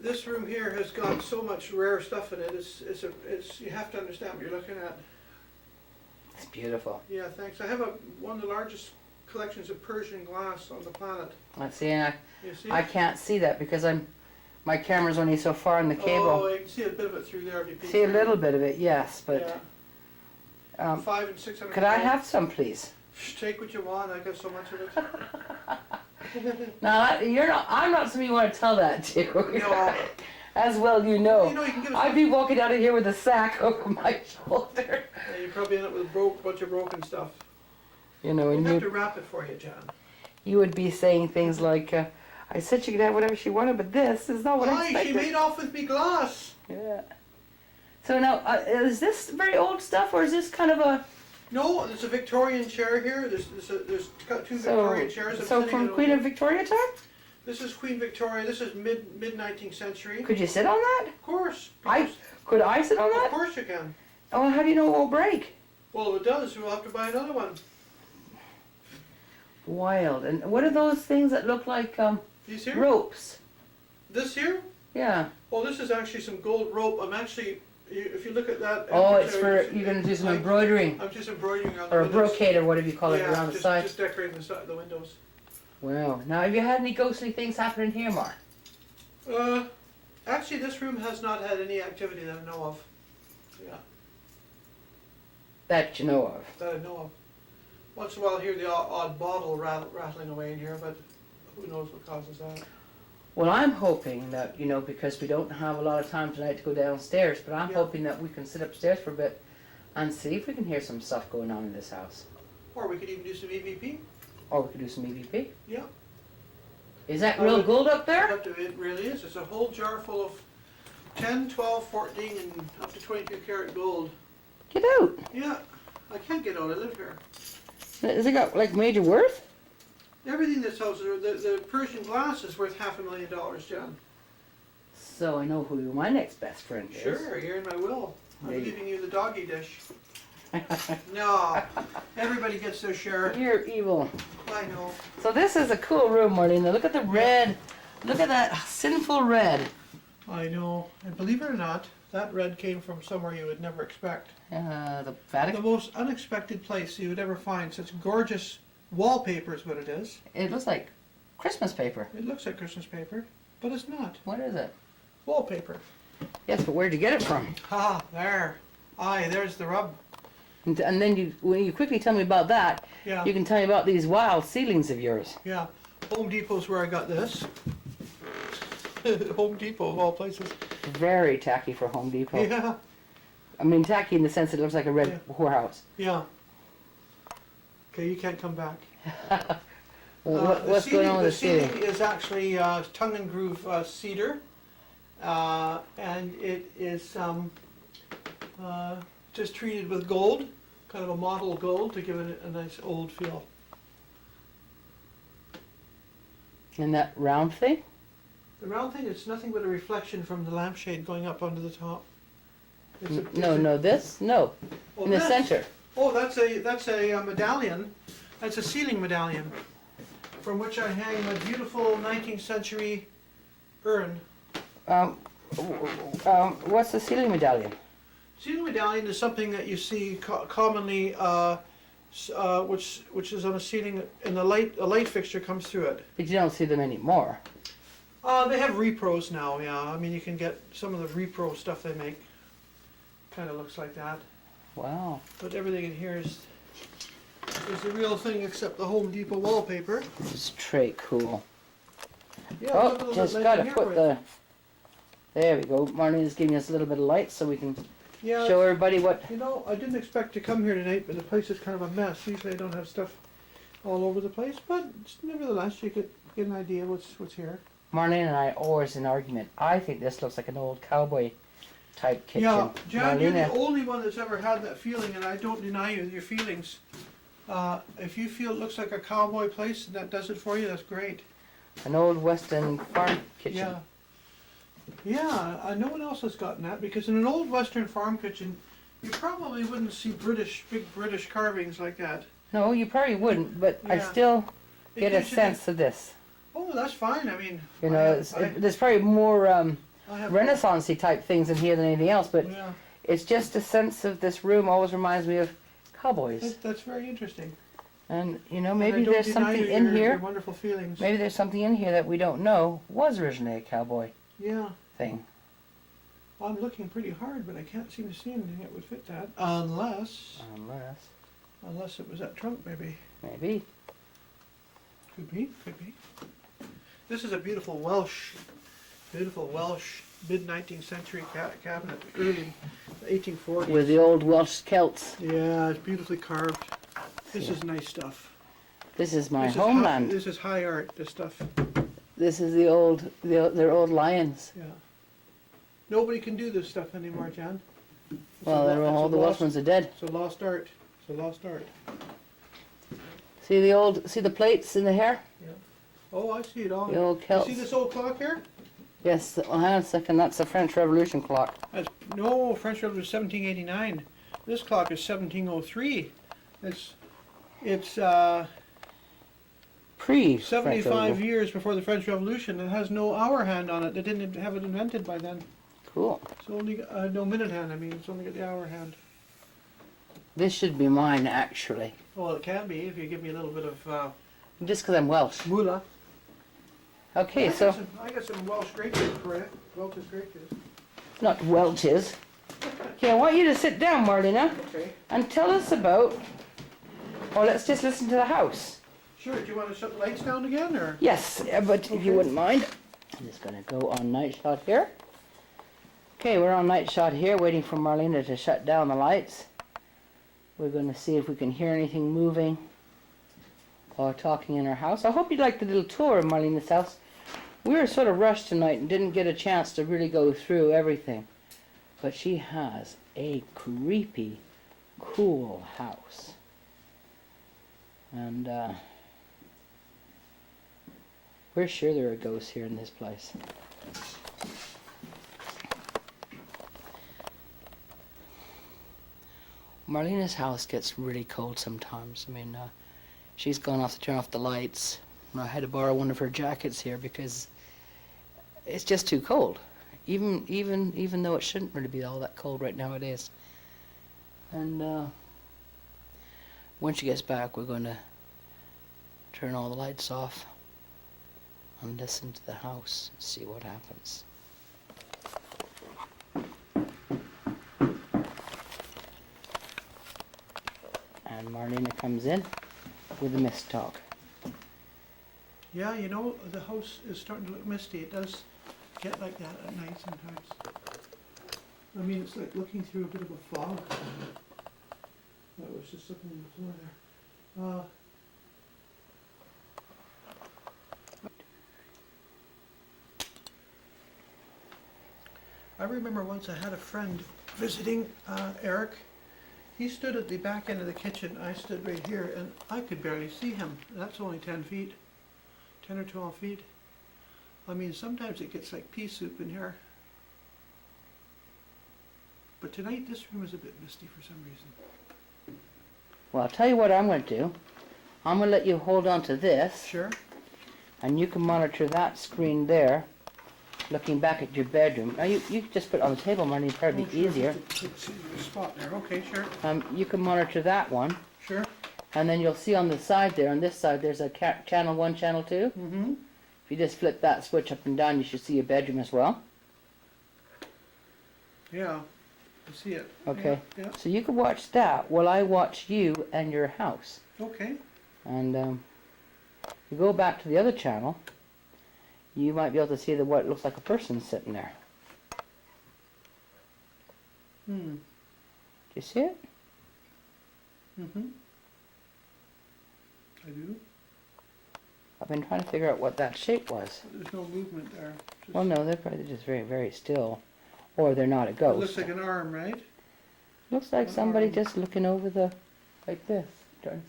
this room here has got so much rare stuff in it. It's you have to understand what you're looking at. It's beautiful. Yeah, thanks. I have one of the largest collections of Persian glass on the planet. Let's see, and You see? I can't see that because my camera's only so far on the cable. Oh, you can see a bit of it through there if you peek See a through. little bit of it, yes, but Yeah. 500 and 600. could I have some, please? Take what you want. I got so much of it. Now I'm not somebody you want to tell that to. No. As well you know. You know, you can give us I'd be walking out of here with a sack over my shoulder. Yeah, you probably end up with a bunch of broken stuff. You know, and We'll have to wrap it for you, John. you would be saying things like, I said she could have whatever she wanted, but this is not what I Why? expected. She made off with me glass. Yeah. So now, is this very old stuff, or is this kind of a... No, there's a Victorian chair here. There's got two Victorian chairs. I'm So sitting from in Queen a- of Victoria time? This is Queen Victoria. This is mid 19th century. Could you sit on that? Of course. Could I sit on Of that? course you can. Oh, how do you know it won't break? Well, if it does, we'll have to buy another one. Wild. And what are those things that look like These here? ropes? This here? Yeah. Well, this is actually some gold rope. I'm actually, if you look at that. Oh, it's for, you're going to do some embroidering. I'm just embroidering on the Or a windows. brocade or whatever you call it Yeah, around the just, side. just decorating the windows. Wow. Now, have you had any ghostly things happening here, Mark? Actually, this room has not had any activity that I know of. Yeah, That you know of. that I know of. Once in a while, I hear the odd bottle rattling away in here, but who knows what causes that? Well, I'm hoping that, because we don't have a lot of time tonight to go downstairs, but I'm Yeah. hoping that we can sit upstairs for a bit and see if we can hear some stuff going on in this house. Or we could even do some EVP. Or we could do some EVP. Yeah. Is that real gold up there? It really is. It's a whole jar full of 10, 12, 14, and up to 22 karat gold. Get out. Yeah, I can't get out. I live here. Has it got like major worth? Everything in this house, the Persian glass is worth $500,000, John. So I know who my next best friend is. Sure, you're in my will. I'm There you- giving you the doggy dish. No, everybody gets their share. You're evil. I know. So this is a cool room, Marlena. Look at the red. Look at that sinful red. I know. And believe it or not, that red came from somewhere you would never expect. The The Vatican. most unexpected place you would ever find such gorgeous wallpaper is what it is. It looks like Christmas paper. It looks like Christmas paper, but it's not. What is it? Wallpaper. Yes, but where'd you get it from? Ha, there. Aye, there's the rub. And then when you quickly tell me about that, Yeah, you can tell me about these wild ceilings of yours. yeah. Home Depot's where I got this. Home Depot of all places. Very tacky for Home Depot. Yeah, I mean, tacky in the sense that it looks like a red Yeah. whorehouse. yeah. Okay, you can't come back. What's going on with the ceiling? The ceiling is actually tongue and groove cedar, and it is just treated with gold, kind of a mottled gold to give it a nice old feel. And that round thing? The round thing is nothing but a reflection from the lampshade going up onto the top. It's a- This? No. Oh, In the this? center. Oh, that's a medallion. That's a ceiling medallion, from which I hang a beautiful 19th century urn. What's the ceiling medallion? Ceiling medallion is something that you see commonly, which is on a ceiling, and a light fixture comes through it. But you don't see them anymore. They have repros now. Yeah, I mean you can get some of the repro stuff they make. Kind of looks like that, Wow. but everything in here is the real thing except the Home Depot wallpaper. Straight cool. Yeah, Oh, look at the just light gotta in here put for the... you. There we go. Marlena's giving us a little bit of light so we can Yeah. show everybody what... You know, I didn't expect to come here tonight, but the place is kind of a mess. Usually I don't have stuff all over the place, but nevertheless, you could get an idea what's here. Marlena and I are always in argument. I think this looks like an old cowboy type kitchen. Yeah, John, you're the Marlena, only one that's ever had that feeling, and I don't deny you your feelings. If you feel it looks like a cowboy place and that does it for you, that's great. an old western farm kitchen. Yeah. Yeah, no one else has gotten that, because in an old Western farm kitchen, you probably wouldn't see big British carvings like that. No, you probably wouldn't, but I Yeah. still It get a gives you sense of this. Oh, that's fine. I mean, You know, there's probably more I have Renaissance-y type things in here than anything else, but Yeah, it's just a sense of this room always reminds me of cowboys. that's very interesting. And, you know, And I maybe don't there's deny something you in your here, wonderful feelings. maybe there's something in here that we don't know was originally a cowboy Yeah, thing. I'm looking pretty hard, but I can't seem to see anything that would fit that. Unless it was that trunk, maybe. Maybe. Could be, could be. This is a beautiful Welsh mid-19th century cabinet, early 1840s. With the old Welsh Celts. Yeah, it's beautifully carved. This is nice stuff. This is my This is homeland. this is high art, this stuff. This is their old lions. Yeah. Nobody can do this stuff anymore, Jan. Well, all the Welshmen are dead. It's a lost art. It's a lost art. See the plates in the hair? Oh, I see it all. The old You Celts. see this old clock here? Yes, well, hang on a second, that's the French Revolution clock. No, French Revolution 1789. This clock is 1703. It's Pre-French 75 Revolution. years before the French Revolution. It has no hour hand on it. They didn't have it invented by then. Cool. It's only no minute hand. I mean, it's only got the hour hand. This should be mine, actually. Well, it can be if you give me a little bit of Just because I'm Welsh. moolah. Okay, so, I got some Welsh grape juice for you. Welch's grape juice. not Welch's. Okay, I want you to sit down, Marlena, Okay. and tell us about, or let's just listen to the house. Sure. Do you want to shut the lights down again, or? Yes, but if you Okay. wouldn't mind. I'm just going to go on night shot here. Okay, we're on night shot here, waiting for Marlena to shut down the lights. We're going to see if we can hear anything moving while talking in our house. I hope you liked the little tour of Marlena's house. We were sort of rushed tonight and didn't get a chance to really go through everything. But she has a creepy, cool house. And we're sure there are ghosts here in this place. Marlena's house gets really cold sometimes. I mean, she's gone off to turn off the lights. I had to borrow one of her jackets here because it's just too cold. Even though it shouldn't really be all that cold right nowadays. And when she gets back, we're going to turn all the lights off and listen to the house and see what happens. And Marlena comes in with a mist talk. Yeah, you know, the house is starting to look misty. It does get like that at night sometimes. I mean, it's like looking through a bit of a fog. I was just looking on the floor there. I remember once I had a friend visiting Eric. He stood at the back end of the kitchen. I stood right here, and I could barely see him. That's only 10 feet. 10 or 12 feet. I mean, sometimes it gets like pea soup in here. But tonight this room is a bit misty for some reason. Well, I'll tell you what I'm going to do. I'm going to let you hold on to this, Sure. and you can monitor that screen there, looking back at your bedroom. Now, you can just put it on the table, Marlene, probably Oh, sure. easier. It's a spot there. Okay, sure. You can monitor that one, Sure. and then you'll see on the side there, on this side, there's a channel 1, channel 2. Mm-hmm. If you just flip that switch up and down, you should see your bedroom as well. Yeah. I see it. Okay. Yeah. So you can watch that while I watch you and your house. Okay. And you go back to the other channel, you might be able to see what looks like a person sitting there. Hmm. Do you see it? Mm-hmm. I do. I've been trying to figure out what that shape was. There's no movement there. Just, Well, no, they're probably just very, very still. Or they're not a it ghost. looks like an arm, right? Looks like somebody just looking over like this. Trying to